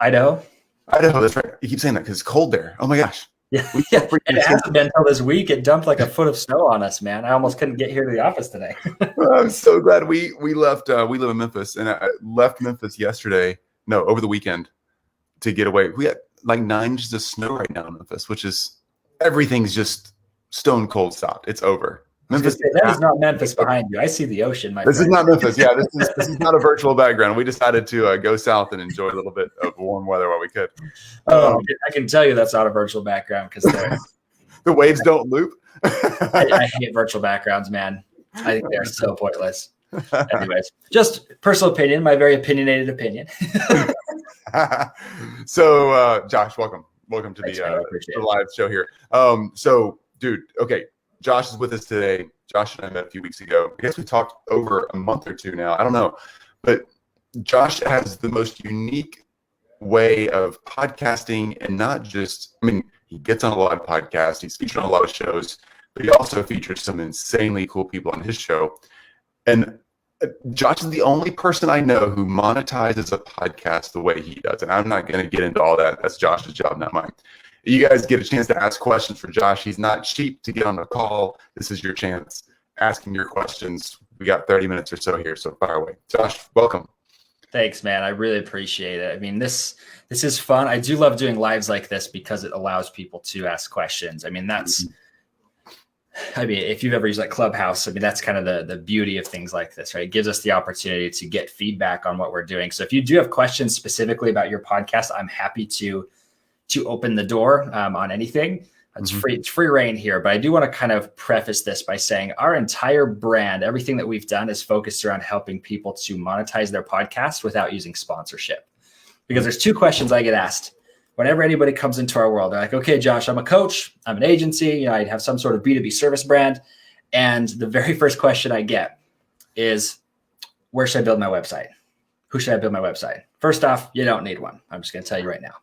Idaho. Idaho, that's right. You keep saying that because it's cold there. Oh my gosh. Yeah, We yeah. And it hasn't been until this week. It dumped like a foot of snow on us, man. I almost couldn't get here to the office today. I'm so glad we left. We live in Memphis, and I left Memphis yesterday. No, over the weekend to get away. We got like 9 inches of snow right now in Memphis, which is everything's just stone cold stopped. It's over. Memphis. That is not Memphis behind you. I see the ocean, my This friend. is not Memphis. Yeah, this is not a virtual background. We decided to go south and enjoy a little bit of warm weather while we could. I can tell you that's not a virtual background because the waves don't loop. I hate virtual backgrounds, man. I think they're so pointless. Anyways, just personal opinion, my very opinionated opinion. So, Josh, welcome to Thanks, the live show here. So, dude, okay, Josh is with us today. Josh and I met a few weeks ago. I guess we talked over a month or two now. I don't know, but Josh has the most unique way of podcasting, and not just. I mean, he gets on a lot of podcasts. He's featured on a lot of shows, but he also features some insanely cool people on his show. And Josh is the only person I know who monetizes a podcast the way he does. And I'm not going to get into all that. That's Josh's job, not mine. You guys get a chance to ask questions for Josh. He's not cheap to get on a call. This is your chance. Ask him your questions. We got 30 minutes or so here, so fire away. Josh, welcome. Thanks, man. I really appreciate it. I mean, this is fun. I do love doing lives like this because it allows people to ask questions. I mean, if you've ever used like Clubhouse, I mean, that's kind of the beauty of things like this, right? It gives us the opportunity to get feedback on what we're doing. So if you do have questions specifically about your podcast, I'm happy to open the door on anything. It's free. It's free reign here. But I do want to kind of preface this by saying our entire brand, everything that we've done is focused around helping people to monetize their podcast without using sponsorship. Because there's 2 questions I get asked whenever anybody comes into our world. They're like, okay, Josh, I'm a coach. I'm an agency. I have some sort of B2B service brand. And the very first question I get is, where should I build my website? Who should I build my website? First off, you don't need one. I'm just going to tell you right now.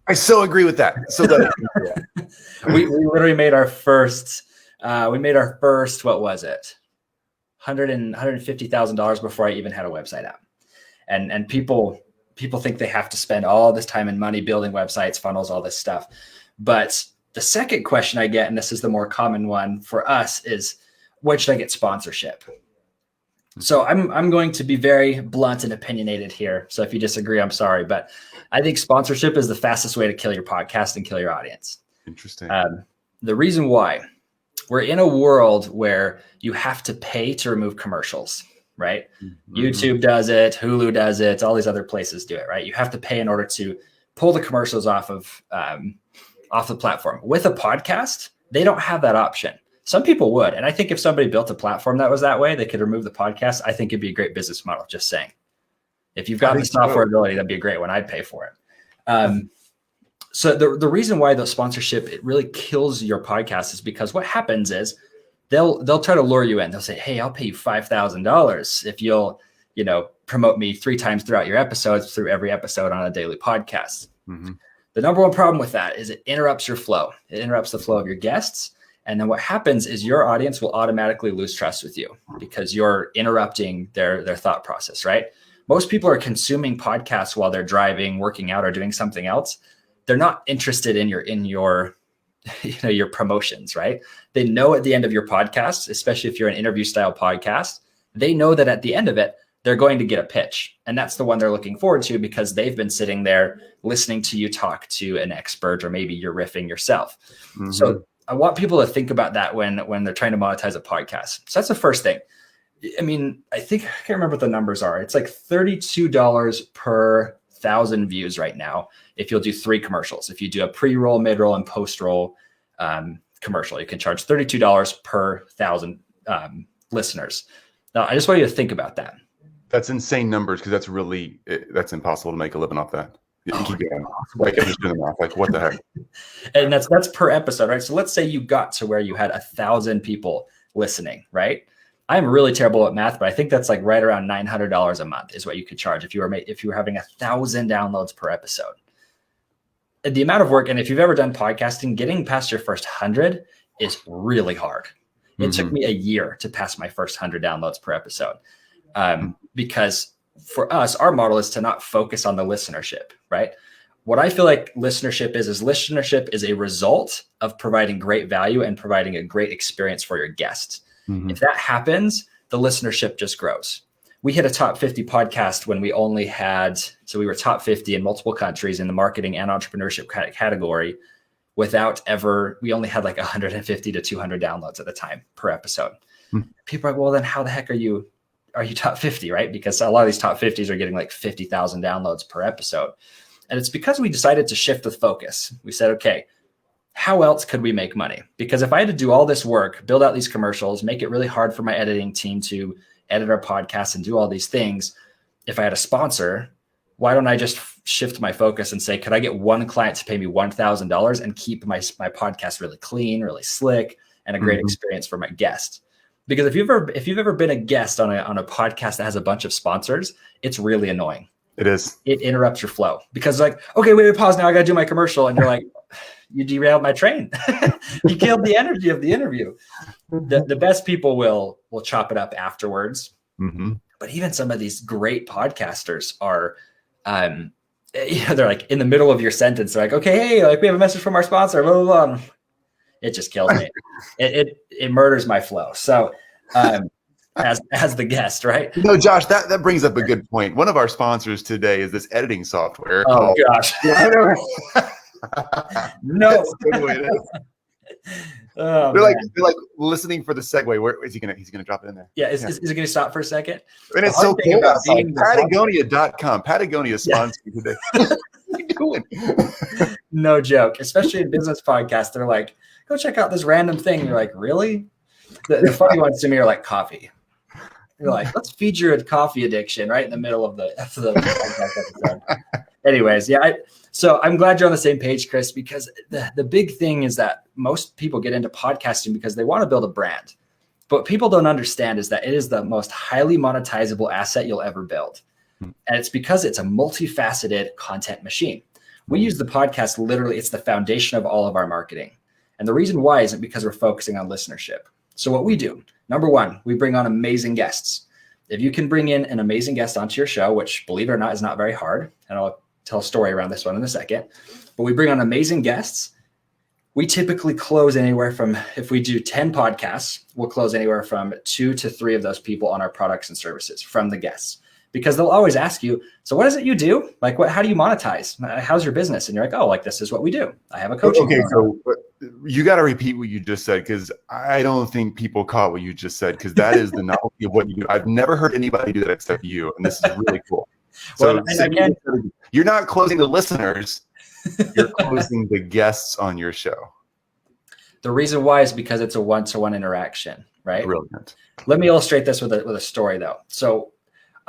I so agree with that. So we literally made our first, what was it? $150,000 before I even had a website out. And people think they have to spend all this time and money building websites, funnels, all this stuff. But the second question I get, and this is the more common one for us, is where should I get sponsorship? So I'm going to be very blunt and opinionated here. So if you disagree, I'm sorry, but I think sponsorship is the fastest way to kill your podcast and kill your audience. Interesting. The reason why, we're in a world where you have to pay to remove commercials, right? Mm-hmm. YouTube does it, Hulu does it, all these other places do it, right? You have to pay in order to pull the commercials off the platform. With a podcast, they don't have that option. Some people would. And I think if somebody built a platform that was that way, they could remove the podcast. I think it'd be a great business model, just saying. If you've got the software ability, that'd be a great one. I'd pay for it. So the reason why the sponsorship, it really kills your podcast is because what happens is they'll try to lure you in. They'll say, hey, I'll pay you $5,000 if you'll, promote me 3 times throughout your episodes, through every episode on a daily podcast. Mm-hmm. The number one problem with that is it interrupts your flow. It interrupts the flow of your guests. And then what happens is your audience will automatically lose trust with you because you're interrupting their thought process, right? Most people are consuming podcasts while they're driving, working out, or doing something else. They're not interested in your your promotions, right? They know at the end of your podcast, especially if you're an interview style podcast, they know that at the end of it, they're going to get a pitch. And that's the one they're looking forward to because they've been sitting there listening to you talk to an expert, or maybe you're riffing yourself. Mm-hmm. So I want people to think about that when they're trying to monetize a podcast. So that's the first thing. I mean, I can't remember what the numbers are. It's like $32 per 1,000 views right now if you'll do 3 commercials. If you do a pre-roll, mid-roll, and post-roll commercial, you can charge $32 per 1,000 listeners. Now, I just want you to think about that. That's insane numbers because that's impossible to make a living off that. Keep going. Like I'm just doing the math. Like what the heck? And that's per episode, right? So let's say you got to where you had 1,000 people listening, right? I'm really terrible at math, but I think that's like right around $900 a month is what you could charge if you were having 1,000 downloads per episode. The amount of work, and if you've ever done podcasting, getting past your first 100 is really hard. It took me a year to pass my first 100 downloads per episode because for us, our model is to not focus on the listenership, right? What I feel like listenership is listenership is a result of providing great value and providing a great experience for your guests. If that happens, the listenership just grows. We hit a top 50 podcast when we only had, so we were top 50 in multiple countries in the marketing and entrepreneurship category we only had like 150 to 200 downloads at the time per episode. People are like, well, then how the heck are you top 50, right? Because a lot of these top 50s are getting like 50,000 downloads per episode. And it's because we decided to shift the focus. We said, okay, how else could we make money? Because if I had to do all this work, build out these commercials, make it really hard for my editing team to edit our podcast and do all these things, if I had a sponsor, why don't I just shift my focus and say, could I get one client to pay me $1,000 and keep my podcast really clean, really slick, and a great experience for my guest? Because if you've ever been a guest on a podcast that has a bunch of sponsors, it's really annoying. It is. It interrupts your flow because like, okay, wait, pause now. I got to do my commercial. And you're like, you derailed my train. You killed the energy of the interview. The best people will chop it up afterwards. But even some of these great podcasters are, they're like in the middle of your sentence. They're like, okay, hey, like we have a message from our sponsor, blah, blah, blah. It just kills me. It murders my flow. So, as the guest, right? No, Josh, that brings up a good point. One of our sponsors today is this editing software. Oh gosh. No. That's the way it is. Oh, they're like listening for the segue. Where is he gonna? He's gonna drop it in there. Yeah, is it gonna stop for a second? And it's so cool. Patagonia.com. Patagonia sponsoring today. What are you doing? No joke. Especially in business podcasts, they're like, go check out this random thing. You're like, really? The funny ones to me are like coffee. You're like, let's feed your coffee addiction right in the middle of the podcast episode. Anyways, yeah. So I'm glad you're on the same page, Chris, because the big thing is that most people get into podcasting because they want to build a brand. But what people don't understand is that it is the most highly monetizable asset you'll ever build. And it's because it's a multifaceted content machine. We use the podcast literally, it's the foundation of all of our marketing. And the reason why isn't because we're focusing on listenership. So what we do, number one, we bring on amazing guests. If you can bring in an amazing guest onto your show, which believe it or not is not very hard, and I'll tell a story around this one in a second, but we bring on amazing guests. We typically close anywhere from, if we do 10 podcasts, we'll close anywhere from 2 to 3 of those people on our products and services from the guests. Because they'll always ask you, so what is it you do? Like, how do you monetize? How's your business? And you're like, oh, like this is what we do. I have a coaching. Okay, so you got to repeat what you just said, because I don't think people caught what you just said, because that is the novelty of what you do. I've never heard anybody do that except you, and this is really cool. So, again, you're not closing the listeners, you're closing the guests on your show. The reason why is because it's a one-to-one interaction, right? Brilliant. Let me illustrate this with a story, though. So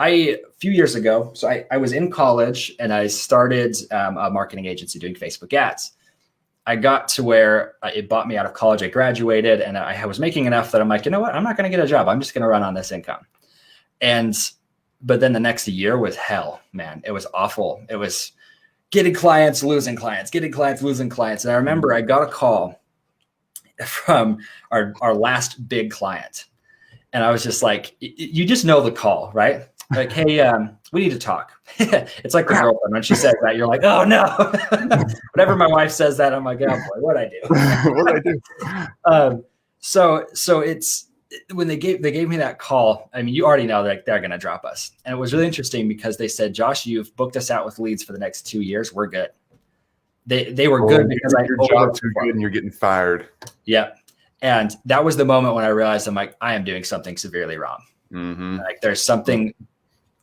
a few years ago, I was in college and I started a marketing agency doing Facebook ads. I got to where it bought me out of college. I graduated and I was making enough that I'm like, you know what? I'm not going to get a job. I'm just going to run on this income. But then the next year was hell, man. It was awful. It was getting clients, losing clients, getting clients, losing clients. And I remember I got a call from our last big client. And I was just like, you just know the call, right? Like, hey, we need to talk. It's like the girlfriend when she says that, you're like, oh no. Whenever my wife says that, I'm like, oh boy, what'd I do? What'd I do? So it's when they gave me that call. I mean, you already know that they're going to drop us. And it was really interesting because they said, Josh, you've booked us out with leads for the next 2 years. We're good. They were good because your job too good and you're getting fired. Yeah. And that was the moment when I realized I'm like, I am doing something severely wrong. Mm-hmm. Like there's something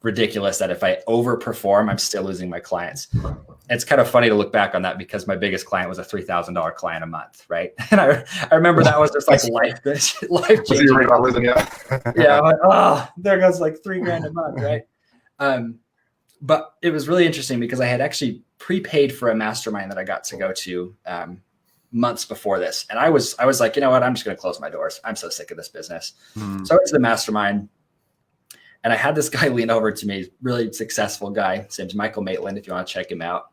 ridiculous that if I overperform, I'm still losing my clients. It's kind of funny to look back on that because my biggest client was a $3,000 client a month, right? And I remember that was just like life changing. You're about losing, yeah. Yeah, I'm like, oh, there goes like $3,000 a month, right? But it was really interesting because I had actually prepaid for a mastermind that I got to go to months before this, and I was like, you know what? I'm just going to close my doors. I'm so sick of this business. So I went to the mastermind. And I had this guy lean over to me, really successful guy. His name's Michael Maitland, if you want to check him out.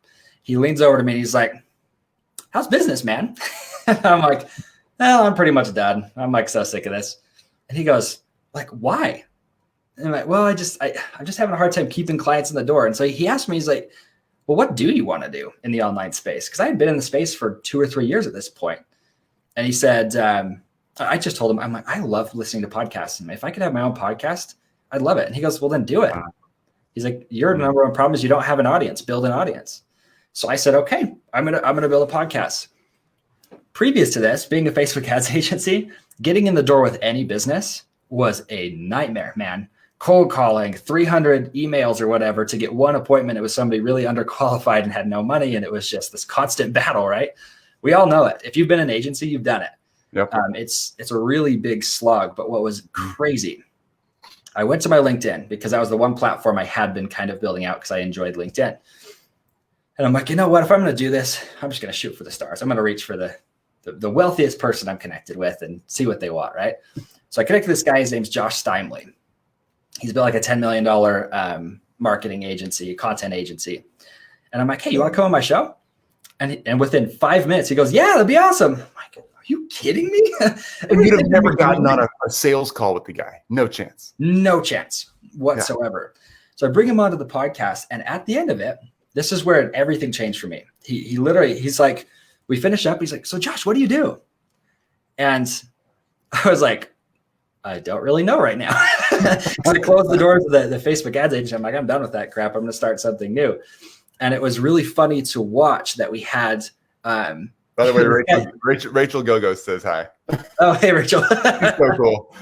He leans over to me and he's like, how's business, man? I'm like, well, I'm pretty much done. I'm like so sick of this. And he goes, like, why? And I'm like, well, I'm just having a hard time keeping clients in the door. And so he asked me, he's like, well, what do you want to do in the online space? Because I had been in the space for 2 or 3 years at this point. And he said, I just told him, I'm like, I love listening to podcasts. And if I could have my own podcast, I'd love it. And he goes, well, then do it. He's like, your number one problem is you don't have an audience. Build an audience. So I said, okay, I'm gonna build a podcast. Previous to this, being a Facebook ads agency, getting in the door with any business was a nightmare, man. Cold calling, 300 emails or whatever to get one appointment. It was somebody really underqualified and had no money. And it was just this constant battle, right? We all know it. If you've been an agency, you've done it. Yep. It's a really big slog. But what was crazy, I went to my LinkedIn because that was the one platform I had been kind of building out because I enjoyed LinkedIn. And I'm like, you know what? If I'm going to do this, I'm just going to shoot for the stars. I'm going to reach for the wealthiest person I'm connected with and see what they want, right? So I connected this guy. His name's Josh Steinley. He's built like a $10 million marketing agency, content agency. And I'm like, hey, you want to come on my show? And within 5 minutes, he goes, yeah, that'd be awesome. I'm like, are you kidding me? And you'd have never gotten on a sales call with the guy. No chance. No chance whatsoever. Yeah. So I bring him onto the podcast. And at the end of it, this is where everything changed for me. He literally, he's like, we finish up. He's like, so Josh, what do you do? And I was like, I don't really know right now. So I closed the doors of the Facebook ads agency. I'm like, I'm done with that crap. I'm going to start something new. And it was really funny to watch that we had. By the way, Rachel Gogo says hi. Oh, hey, Rachel. So cool.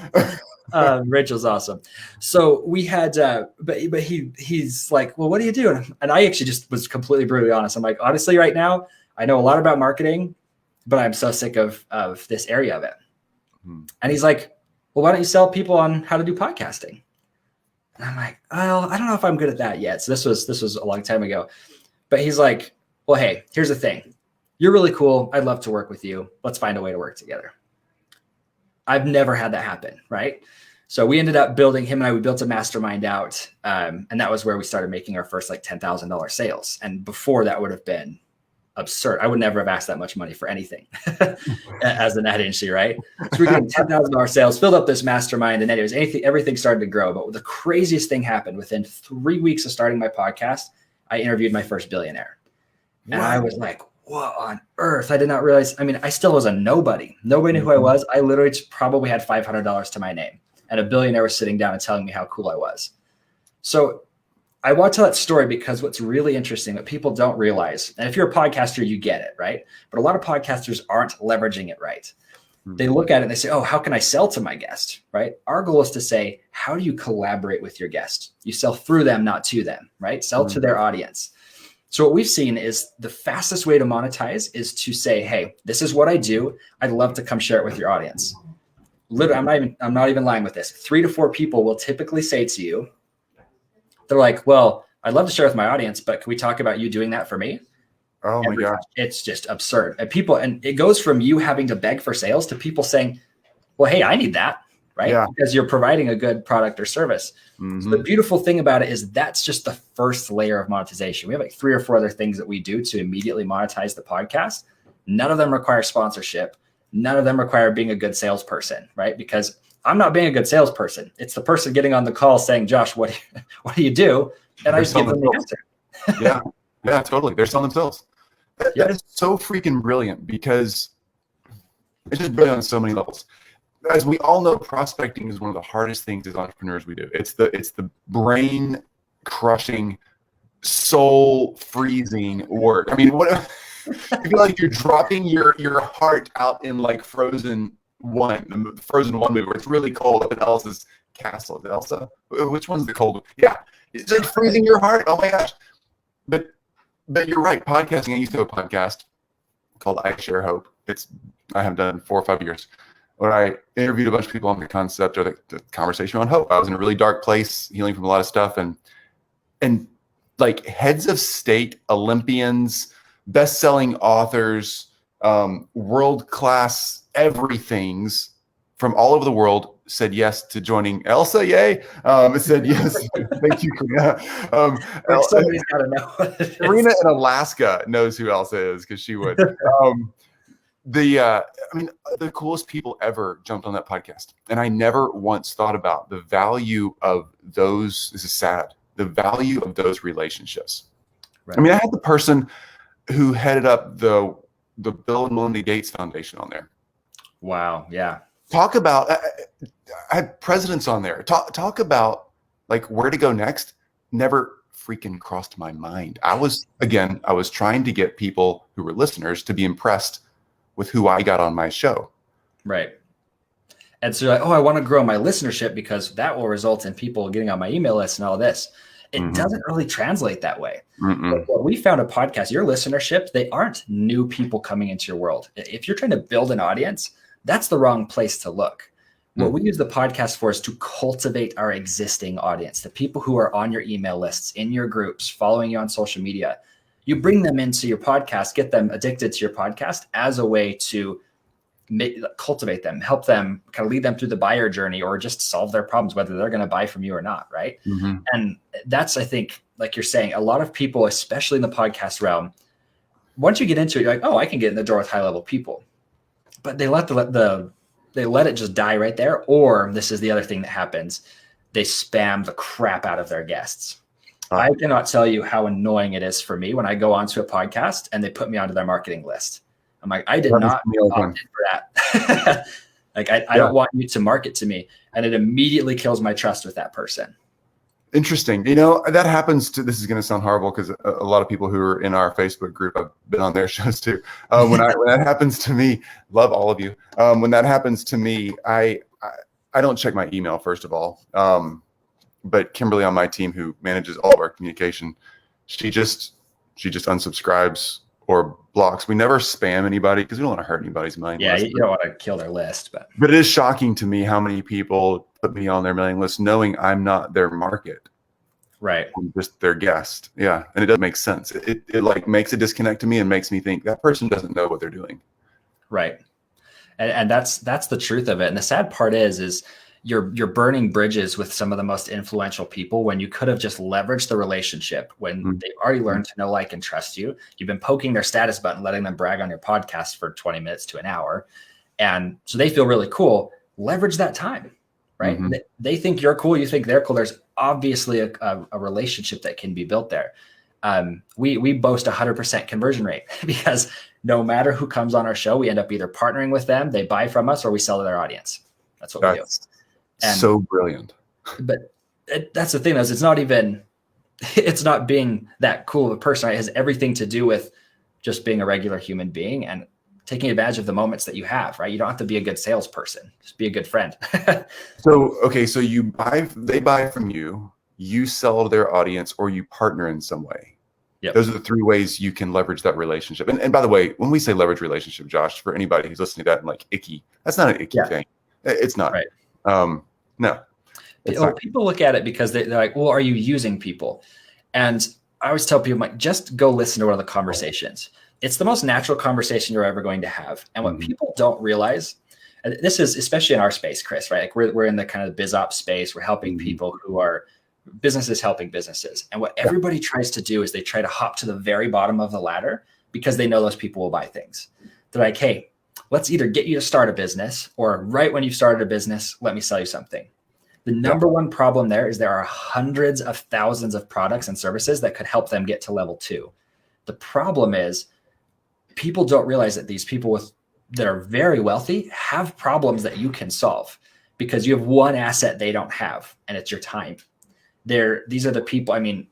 Rachel's awesome. So we had, but he's like, well, what do you do? And I actually just was completely brutally honest. I'm like, honestly, right now, I know a lot about marketing, but I'm so sick of this area of it. And he's like, well, why don't you sell people on how to do podcasting? And I'm like, well, I don't know if I'm good at that yet. So this was a long time ago. But he's like, well, hey, here's the thing. You're really cool. I'd love to work with you. Let's find a way to work together. I've never had that happen, right? So we ended up building, him and I, we built a mastermind out. And that was where we started making our first like $10,000 sales. And before that would have been absurd. I would never have asked that much money for anything as an ad agency, right? So we're getting $10,000 sales, filled up this mastermind, and anyways, everything started to grow. But the craziest thing happened within 3 weeks of starting my podcast. I interviewed my first billionaire, and I was like, "What on earth?" I did not realize. I mean, I still was a nobody. Nobody knew who I was. I literally probably had $500 to my name, and a billionaire was sitting down and telling me how cool I was. So I want to tell that story because what's really interesting that people don't realize, and if you're a podcaster, you get it, right? But a lot of podcasters aren't leveraging it right. They look at it and they say, oh, how can I sell to my guest, right? Our goal is to say, how do you collaborate with your guest? You sell through them, not to them, right? Sell to their audience. So what we've seen is the fastest way to monetize is to say, hey, this is what I do. I'd love to come share it with your audience. Literally, I'm not even lying with this. 3 to 4 people will typically say to you, they're like, well, I'd love to share with my audience, but can we talk about you doing that for me? Oh my gosh. It's just absurd. And it goes from you having to beg for sales to people saying, well, hey, I need that, right? Yeah. Because you're providing a good product or service. So the beautiful thing about it is that's just the first layer of monetization. We have like 3 or 4 other things that we do to immediately monetize the podcast. None of them require sponsorship. None of them require being a good salesperson, right? Because I'm not being a good salesperson. It's the person getting on the call saying, Josh, what do you do? And I just give them the answer. Yeah, totally. They're selling themselves. That is so freaking brilliant because it's just brilliant on so many levels. As we all know, prospecting is one of the hardest things as entrepreneurs we do. It's the brain crushing, soul freezing work. I mean, what I feel like you're dropping your heart out in like Frozen 1 movie where it's really cold up in Elsa's castle. Is it Elsa? Which one's the cold one? Yeah. It's like freezing your heart. Oh my gosh. But you're right. Podcasting. I used to have a podcast called I Share Hope. I have done 4 or 5 years where I interviewed a bunch of people on the concept or the conversation on hope. I was in a really dark place, healing from a lot of stuff, and like heads of state, Olympians, best-selling authors, world-class everythings from all over the world said yes to joining Elsa. Yay! It said yes. Thank you, Karina. Somebody's got to know. Karina in Alaska knows who Elsa is because she would. the coolest people ever jumped on that podcast. And I never once thought about the value of those. This is sad. The value of those relationships. Right. I mean, I had the person who headed up the Bill and Melinda Gates Foundation on there. Wow. Yeah. Talk about, I had presidents on there. Talk about like where to go next. Never freaking crossed my mind. I was trying to get people who were listeners to be impressed with who I got on my show. Right. And so, I want to grow my listenership because that will result in people getting on my email list and all this. It doesn't really translate that way. What we found a podcast, your listenership, they aren't new people coming into your world. If you're trying to build an audience, that's the wrong place to look. What we use the podcast for is to cultivate our existing audience, the people who are on your email lists, in your groups, following you on social media. You bring them into your podcast, get them addicted to your podcast as a way to cultivate them, help them, kind of lead them through the buyer journey, or just solve their problems, whether they're going to buy from you or not. Right. And that's, I think, like you're saying, a lot of people, especially in the podcast realm, once you get into it, you're like, oh, I can get in the door with high level people, but they let it just die right there. Or this is the other thing that happens. They spam the crap out of their guests. I cannot tell you how annoying it is for me when I go onto a podcast and they put me onto their marketing list. I'm like, I did not opt in for that. Like, I don't want you to market to me. And it immediately kills my trust with that person. Interesting. That happens to, this is going to sound horrible because a lot of people who are in our Facebook group, I've been on their shows too. When that happens to me, love all of you. When that happens to me, I don't check my email, first of all. But Kimberly on my team, who manages all of our communication, she just unsubscribes or blocks. We never spam anybody because we don't want to hurt anybody's mailing list. Yeah, you don't want to kill their list. But it is shocking to me how many people put me on their mailing list knowing I'm not their market. Right. I'm just their guest. Yeah. And it doesn't make sense. It like makes a disconnect to me and makes me think that person doesn't know what they're doing. Right. And that's the truth of it. And the sad part is you're burning bridges with some of the most influential people when you could have just leveraged the relationship when they've already learned to know, like, and trust you. You've been poking their status button, letting them brag on your podcast for 20 minutes to an hour. And so they feel really cool. Leverage that time, right? They think you're cool. You think they're cool. There's obviously a relationship that can be built there. We boast 100% conversion rate because no matter who comes on our show, we end up either partnering with them, they buy from us, or we sell to their audience. That's what we do. And, so brilliant. But that's the thing, is it's not being that cool of a person, right? It has everything to do with just being a regular human being and taking advantage of the moments that you have, right? You don't have to be a good salesperson, just be a good friend. So they buy from you, you sell to their audience, or you partner in some way. Yep. Those are the three ways you can leverage that relationship. And by the way, when we say leverage relationship, Josh, for anybody who's listening to that and like icky, that's not an icky thing. It's not. Right. No. People look at it because they're like, well, are you using people? And I always tell people, like, just go listen to one of the conversations. It's the most natural conversation you're ever going to have. And what people don't realize, and this is especially in our space, Chris, right? Like we're in the kind of biz ops space. We're helping people who are businesses helping businesses. And what everybody tries to do is they try to hop to the very bottom of the ladder because they know those people will buy things. They're like, hey, let's either get you to start a business, or right when you've started a business, let me sell you something. The number one problem there is there are hundreds of thousands of products and services that could help them get to level 2. The problem is people don't realize that these people that are very wealthy have problems that you can solve because you have one asset they don't have, and it's your time. These are the people, I mean,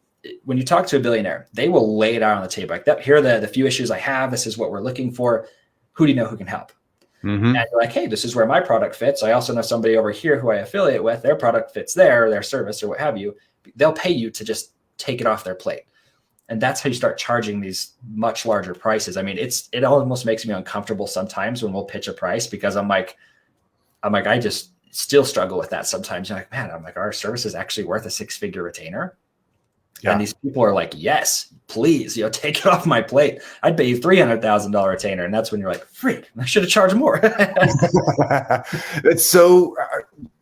when you talk to a billionaire, they will lay it out on the table. Like, here are the few issues I have. This is what we're looking for. Who do you know who can help? And you're like, hey, this is where my product fits. I also know somebody over here who I affiliate with. Their product fits there, their service or what have you. They'll pay you to just take it off their plate. And that's how you start charging these much larger prices. I mean, it almost makes me uncomfortable sometimes when we'll pitch a price because I'm like, I just still struggle with that sometimes. You're like, man, our service is actually worth a 6-figure retainer. Yeah. And these people are like, yes, please, take it off my plate. I'd pay you $300,000 retainer. And that's when you're like, freak, I should have charged more. That's so,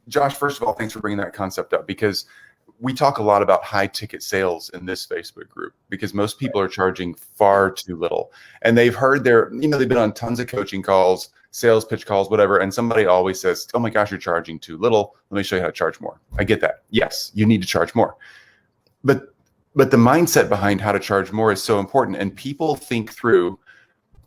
Josh, first of all, thanks for bringing that concept up, because we talk a lot about high ticket sales in this Facebook group because most people are charging far too little, and they've heard they've been on tons of coaching calls, sales pitch calls, whatever. And somebody always says, oh my gosh, you're charging too little. Let me show you how to charge more. I get that. Yes, you need to charge more. But the mindset behind how to charge more is so important. And people think through,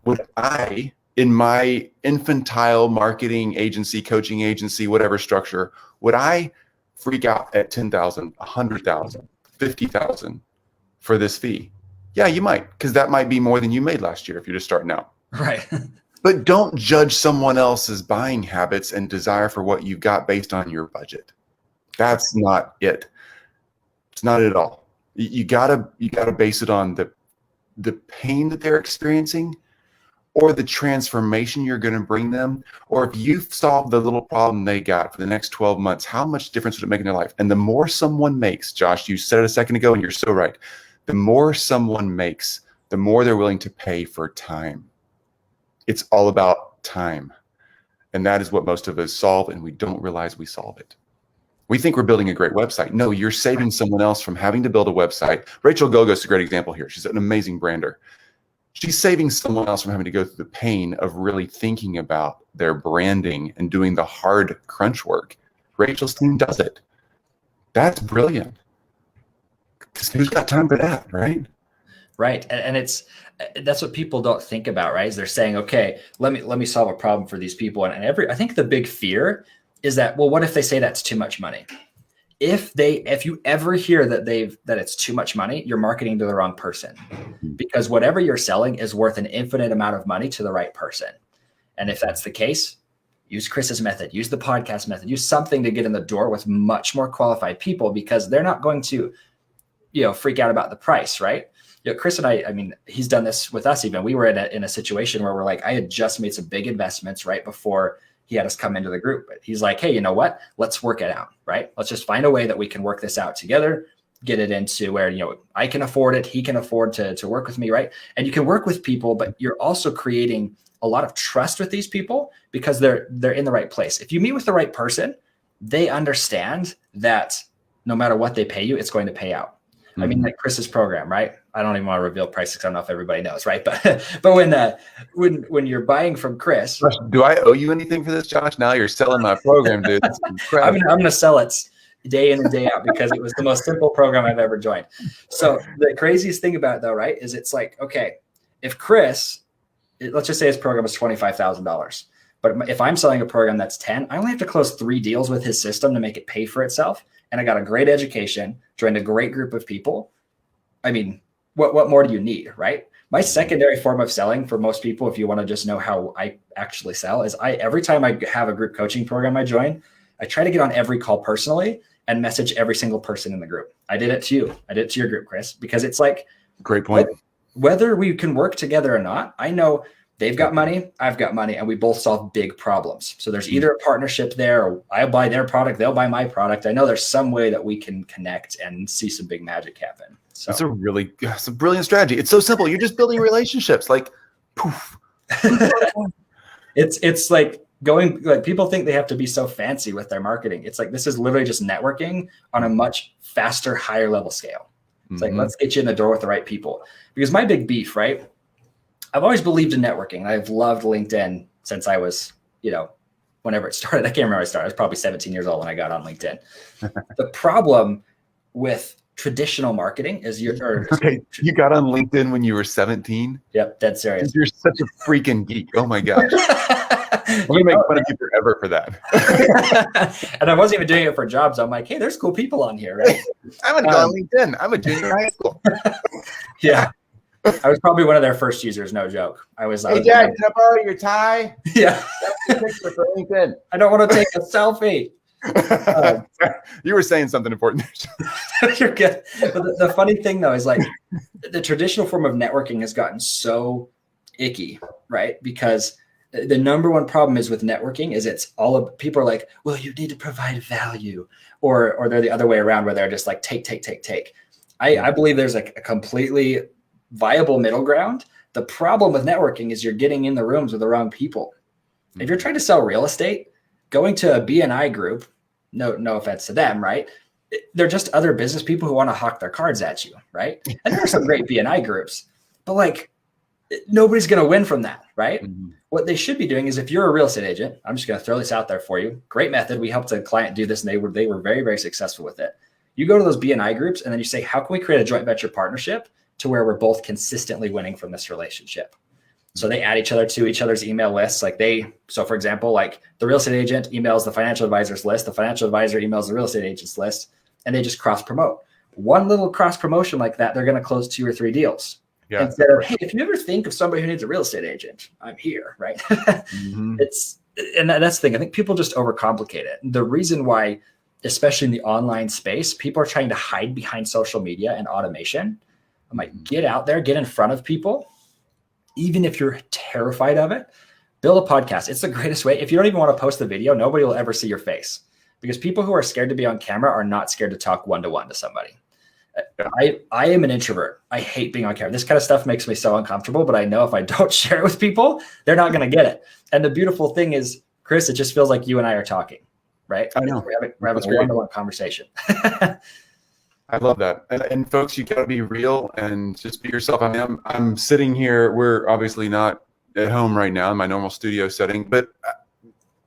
would I, in my infantile marketing agency, coaching agency, whatever structure, would I freak out at 10,000, 100,000, 50,000 for this fee? Yeah, you might, because that might be more than you made last year if you're just starting out. Right. But don't judge someone else's buying habits and desire for what you've got based on your budget. That's not it. It's not it at all. You gotta base it on the pain that they're experiencing, or the transformation you're going to bring them, or if you've solved the little problem they got for the next 12 months, how much difference would it make in their life? And the more someone makes, Josh, you said it a second ago, and you're so right. The more someone makes, the more they're willing to pay for time. It's all about time. And that is what most of us solve, and we don't realize we solve it. We think we're building a great website. No, you're saving someone else from having to build a website. Rachel Gogos is a great example here. She's an amazing brander. She's saving someone else from having to go through the pain of really thinking about their branding and doing the hard crunch work. Rachel's team does it. That's brilliant. Because who's got time for that, right? Right. And that's what people don't think about, right? Is they're saying, okay, let me solve a problem for these people. And I think the big fear is that, well, what if they say that's too much money? If you ever hear that it's too much money, you're marketing to the wrong person, because whatever you're selling is worth an infinite amount of money to the right person. And if that's the case, use Chris's method, use the podcast method, use something to get in the door with much more qualified people, because they're not going to, freak out about the price, right? Chris and I mean, he's done this with us. Even we were in a situation where we're like, I had just made some big investments right before he had us come into the group, but he's like, hey, you know what? Let's work it out, right? Let's just find a way that we can work this out together, get it into where, I can afford it. He can afford to work with me, right? And you can work with people, but you're also creating a lot of trust with these people because they're in the right place. If you meet with the right person, they understand that no matter what they pay you, it's going to pay out. Mm-hmm. I mean, like Chris's program, right? I don't even want to reveal prices. I don't know if everybody knows, right? But when you're buying from Chris, do I owe you anything for this, Josh? Now you're selling my program, dude. I'm going to sell it day in and day out because it was the most simple program I've ever joined. So the craziest thing about it, though, right, is it's like, okay, if Chris, let's just say his program is $25,000, but if I'm selling a program that's 10, I only have to close 3 deals with his system to make it pay for itself. And I got a great education, joined a great group of people. I mean, what more do you need, right? My secondary form of selling for most people, if you want to just know how I actually sell, is every time I have a group coaching program I join, I try to get on every call personally and message every single person in the group. I did it to you. I did it to your group, Chris, because it's like, great point. Whether we can work together or not, I know they've got money, I've got money, and we both solve big problems. So there's either a partnership there, or I'll buy their product, they'll buy my product. I know there's some way that we can connect and see some big magic happen. So it's a brilliant strategy. It's so simple. You're just building relationships, like poof. It's like going, like, people think they have to be so fancy with their marketing. It's like, this is literally just networking on a much faster, higher level scale. It's like, let's get you in the door with the right people. Because my big beef, right? I've always believed in networking. I've loved LinkedIn since I was, whenever it started. I can't remember when I started. I was probably 17 years old when I got on LinkedIn. The problem with traditional marketing is you got on LinkedIn when you were 17? Yep, dead serious. You're such a freaking geek. Oh my gosh. Let me make fun of you forever for that. And I wasn't even doing it for jobs. I'm like, hey, there's cool people on here, right? I'm going to go on LinkedIn. I'm a junior high school. Yeah. I was probably one of their first users, no joke. Hey, Dad, can I borrow your tie? Yeah. For LinkedIn. I don't want to take a selfie. You were saying something important. You're good. But the funny thing, though, is like the traditional form of networking has gotten so icky, right? Because the number one problem is with networking is it's all of people are like, well, you need to provide value, or they're the other way around where they're just like, take. I believe there's like a completely viable middle ground. The problem with networking is you're getting in the rooms with the wrong people. If you're trying to sell real estate, going to a BNI group, no offense to them, right? they're just other business people who want to hawk their cards at you, right? And there are some great BNI groups, but like nobody's going to win from that, right? Mm-hmm. What they should be doing is if you're a real estate agent, I'm just going to throw this out there for you. Great method. We helped a client do this and they were very, very successful with it. You go to those BNI groups and then you say, how can we create a joint venture partnership to where we're both consistently winning from this relationship? So they add each other to each other's email lists. So for example, like the real estate agent emails the financial advisor's list, the financial advisor emails the real estate agent's list, and they just cross promote. One little cross promotion like that, they're going to close 2 or 3 deals. Yeah, instead of, hey, if you ever think of somebody who needs a real estate agent, I'm here, right? Mm-hmm. That's the thing. I think people just overcomplicate it. The reason why, especially in the online space, people are trying to hide behind social media and automation. I'm like, get out there, get in front of people. Even if you're terrified of it, build a podcast. It's the greatest way. If you don't even want to post the video, nobody will ever see your face, because people who are scared to be on camera are not scared to talk one-to-one to somebody. Yeah. I am an introvert. I hate being on camera. This kind of stuff makes me so uncomfortable, but I know if I don't share it with people, they're not going to get it. And the beautiful thing is, Chris, it just feels like you and I are talking, right? I know. We're having a one-to-one conversation. I love that. And folks, you got to be real and just be yourself. I mean, I'm sitting here. We're obviously not at home right now in my normal studio setting, but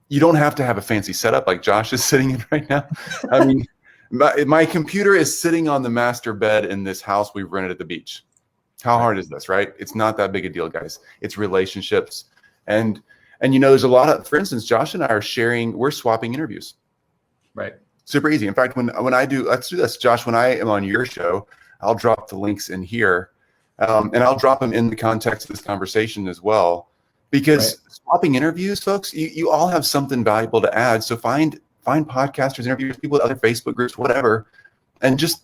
you don't have to have a fancy setup like Josh is sitting in right now. I mean, my computer is sitting on the master bed in this house we've rented at the beach. How hard is this, right? It's not that big a deal, guys. It's relationships. And there's a lot of, for instance, Josh and I we're swapping interviews. Right. Super easy. In fact, when I let's do this, Josh, when I am on your show, I'll drop the links in here, and I'll drop them in the context of this conversation as well, because swapping interviews, folks, you all have something valuable to add. So find podcasters, interviewers, people at other Facebook groups, whatever, and just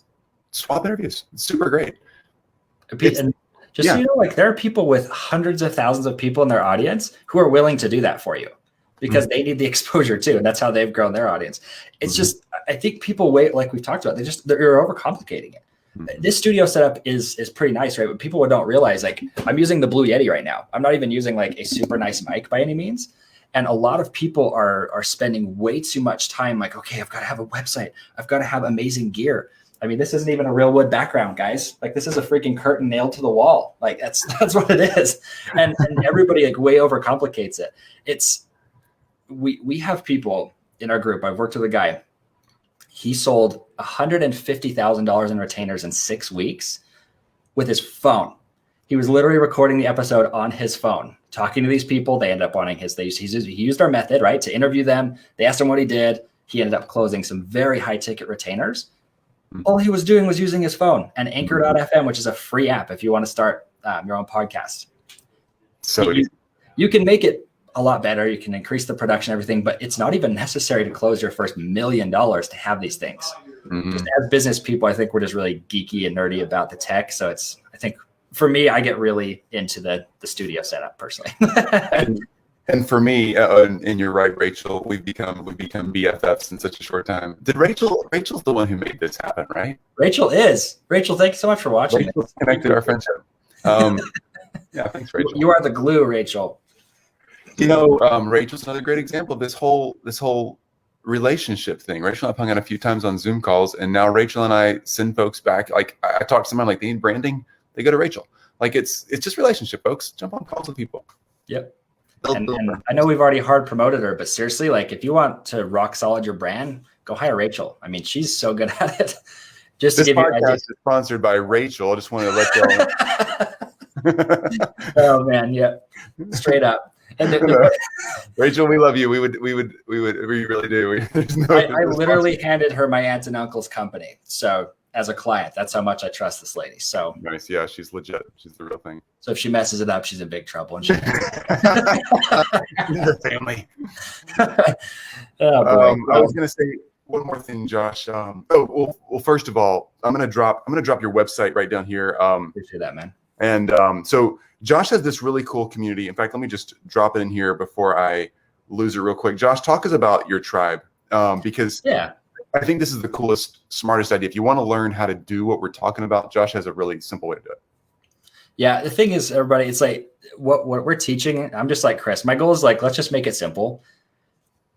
swap interviews. It's super great. And just so you know, like there are people with hundreds of thousands of people in their audience who are willing to do that for you, because they need the exposure too. And that's how they've grown their audience. It's just, I think people like we've talked about, they're overcomplicating it. This studio setup is pretty nice, right? But people don't realize, like, I'm using the Blue Yeti right now. I'm not even using like a super nice mic by any means. And a lot of people are spending way too much time like, okay, I've got to have a website. I've got to have amazing gear. I mean, this isn't even a real wood background, guys. Like, this is a freaking curtain nailed to the wall. Like, that's what it is. And everybody like way overcomplicates it. We have people in our group. I've worked with a guy. He sold $150,000 in retainers in 6 weeks with his phone. He was literally recording the episode on his phone, talking to these people. They ended up wanting he used our method, right, to interview them. They asked him what he did. He ended up closing some very high ticket retainers. All he was doing was using his phone and Anchor.fm, which is a free app if you want to start your own podcast. So you can make it a lot better. You can increase the production, everything, but it's not even necessary to close your first $1 million to have these things. Just as business people, I think we're just really geeky and nerdy about the tech. So I think for me, I get really into the studio setup personally. and for me, and you're right, Rachel, we've become BFFs in such a short time. Rachel's the one who made this happen, right? Rachel, thank you so much for watching. Rachel's connected our friendship. Yeah, thanks, Rachel. You are the glue, Rachel. Rachel's another great example of this whole relationship thing. Rachel and I've hung out a few times on Zoom calls, and now Rachel and I send folks back. Like, I talk to someone, like, they need branding, they go to Rachel. Like, it's just relationship, folks. Jump on calls with people. Yep. And I know we've already hard promoted her, but seriously, like, if you want to rock solid your brand, go hire Rachel. I mean, she's so good at it. Just this to give podcast you is sponsored by Rachel. I just want to let you know. Oh man, yeah, straight up. And Rachel, we love you. We really do. I literally handed her my aunt and uncle's company. So as a client, that's how much I trust this lady. So nice. Yeah, she's legit. She's the real thing. So if she messes it up, she's in big trouble. And she's the family. Oh, boy. I was going to say one more thing, Josh. Well, first of all, I'm going to drop your website right down here. Appreciate that, man. And so Josh has this really cool community. In fact, let me just drop it in here before I lose it real quick. Josh, talk us about your tribe, because I think this is the coolest, smartest idea. If you want to learn how to do what we're talking about, Josh has a really simple way to do it. Yeah, the thing is, everybody, it's like what we're teaching. I'm just like Chris. My goal is like, let's just make it simple.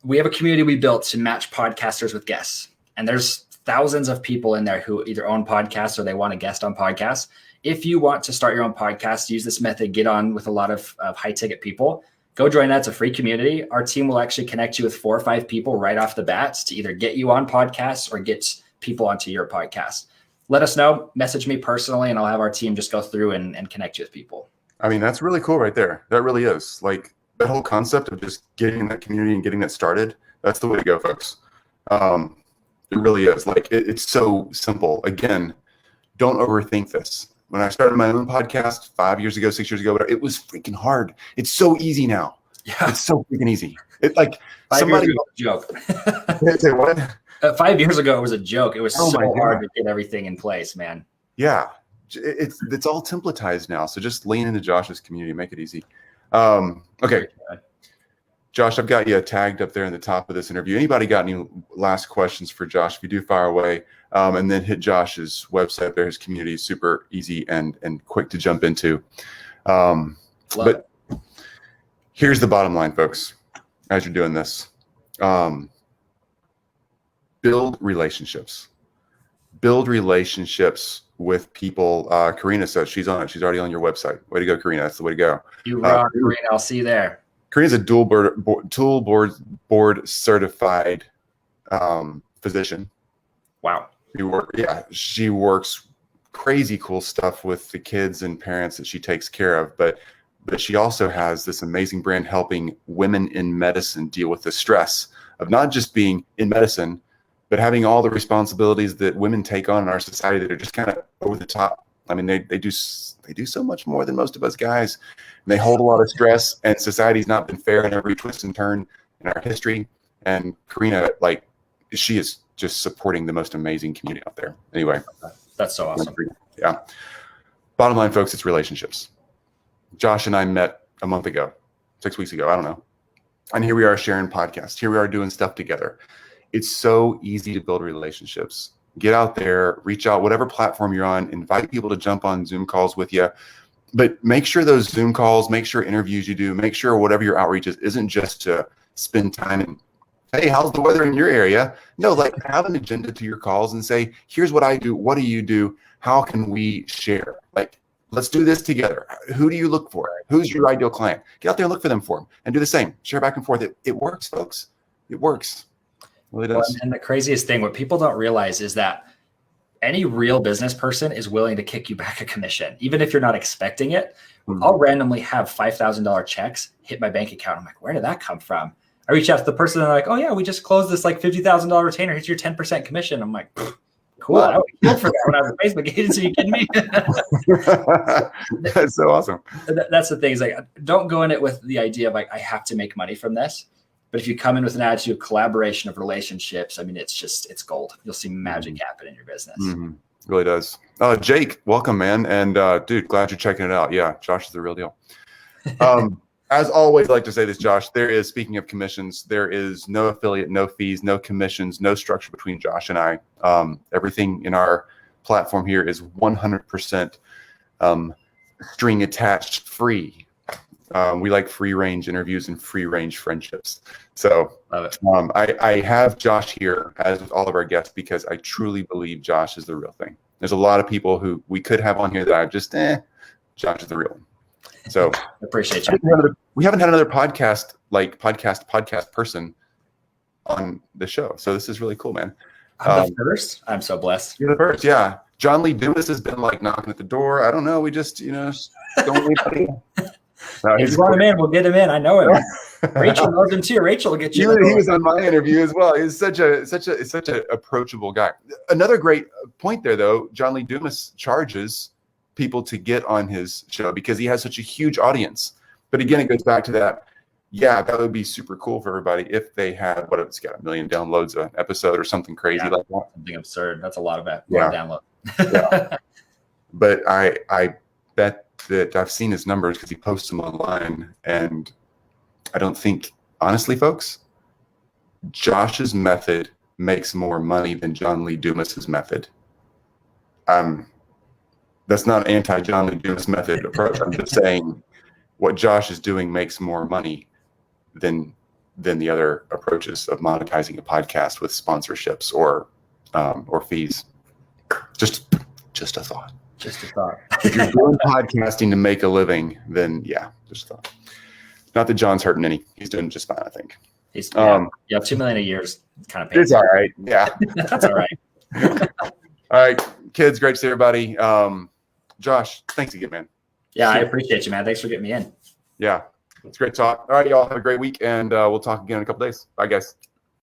We have a community we built to match podcasters with guests. And there's thousands of people in there who either own podcasts or they want to guest on podcasts. If you want to start your own podcast, use this method, get on with a lot of high ticket people, go join that. It's a free community. Our team will actually connect you with 4 or 5 people right off the bat to either get you on podcasts or get people onto your podcast. Let us know, message me personally, and I'll have our team just go through and connect you with people. I mean, that's really cool right there. That really is. Like, that whole concept of just getting in that community and getting that started, that's the way to go, folks. It really is. Like, it's so simple. Again, don't overthink this. When I started my own podcast 5 years ago, 6 years ago, it was freaking hard. It's so easy now. Yeah. It's so freaking easy. It's like 5 years ago, joke. Say what? 5 years ago, it was a joke. It was so hard to get everything in place, man. Yeah. It's all templatized now. So just lean into Josh's community, make it easy. Okay. Josh, I've got you tagged up there in the top of this interview. Anybody got any last questions for Josh? If you do, fire away. And then hit Josh's website there. His community is super easy and quick to jump into. But here's the bottom line, folks, as you're doing this. Build relationships. Build relationships with people. Karina says she's on it. She's already on your website. Way to go, Karina. That's the way to go. You rock, Karina. I'll see you there. Karina's a dual board certified physician. Wow. She works crazy cool stuff with the kids and parents that she takes care of, but she also has this amazing brand helping women in medicine deal with the stress of not just being in medicine, but having all the responsibilities that women take on in our society that are just kind of over the top. I mean, they do so much more than most of us guys, and they hold a lot of stress, and society's not been fair in every twist and turn in our history. And Karina, like, she is just supporting the most amazing community out there. Anyway. That's so awesome. Yeah. Bottom line, folks, it's relationships. Josh and I met a month ago, 6 weeks ago, I don't know. And here we are sharing podcasts. Here we are doing stuff together. It's so easy to build relationships. Get out there, reach out, whatever platform you're on, invite people to jump on Zoom calls with you. But make sure those Zoom calls, make sure interviews you do, make sure whatever your outreach is isn't just to spend time and, hey, how's the weather in your area? No, like, have an agenda to your calls and say, here's what I do. What do you do? How can we share? Like, let's do this together. Who do you look for? Who's your ideal client? Get out there and look for them for them and do the same. Share back and forth. It works, folks. It works. It really does. And the craziest thing, what people don't realize is that any real business person is willing to kick you back a commission, even if you're not expecting it. Mm-hmm. I'll randomly have $5,000 checks hit my bank account. I'm like, where did that come from? I reach out to the person and they're like, oh yeah, we just closed this like $50,000 retainer. Here's your 10% commission. I'm like, cool. I would kill for that when I was a Facebook agency. You kidding me? That's so awesome. That's the thing, is like, don't go in it with the idea of like, I have to make money from this. But if you come in with an attitude of collaboration, of relationships, I mean, it's gold. You'll see magic happen in your business. Mm-hmm. It really does. Jake, welcome, man. And dude, glad you're checking it out. Yeah, Josh is the real deal. As always, I like to say this, Josh, speaking of commissions, there is no affiliate, no fees, no commissions, no structure between Josh and I. Everything in our platform here is 100% string attached free. We like free range interviews and free range friendships. So I have Josh here, as with all of our guests, because I truly believe Josh is the real thing. There's a lot of people who we could have on here that I just, Josh is the real one. So appreciate you. We haven't had another podcast person on the show. So this is really cool, man. I'm the first. I'm so blessed. You're the first. Yeah. John Lee Dumas has been like knocking at the door. I don't know. We just, don't leave it in. He's want him in. We'll get him in. I know him. Rachel knows him too. Rachel will get you. He was on my interview as well. He's such a approachable guy. Another great point there, though. John Lee Dumas charges people to get on his show because he has such a huge audience. But again, it goes back to that. Yeah, that would be super cool for everybody if they had it's got 1 million downloads an episode or something crazy like that. Something absurd. That's a lot of download. Yeah. But I bet that I've seen his numbers because he posts them online, and I don't think, honestly, folks, Josh's method makes more money than John Lee Dumas's method. That's not anti-John Lee Dumas method approach. I'm just saying what Josh is doing makes more money than the other approaches of monetizing a podcast with sponsorships or or fees. Just a thought. Just a thought. If you're doing podcasting to make a living, then yeah, just a thought. Not that John's hurting any. He's doing just fine, I think. He's $2 million a year is kind of painful. It's all right. Yeah. That's all right. All right, kids. Great to see everybody. Josh, thanks again, man. Yeah, I appreciate you, man. Thanks for getting me in. Yeah, it's great talk. All right, y'all have a great week, and we'll talk again in a couple days. Bye, guys.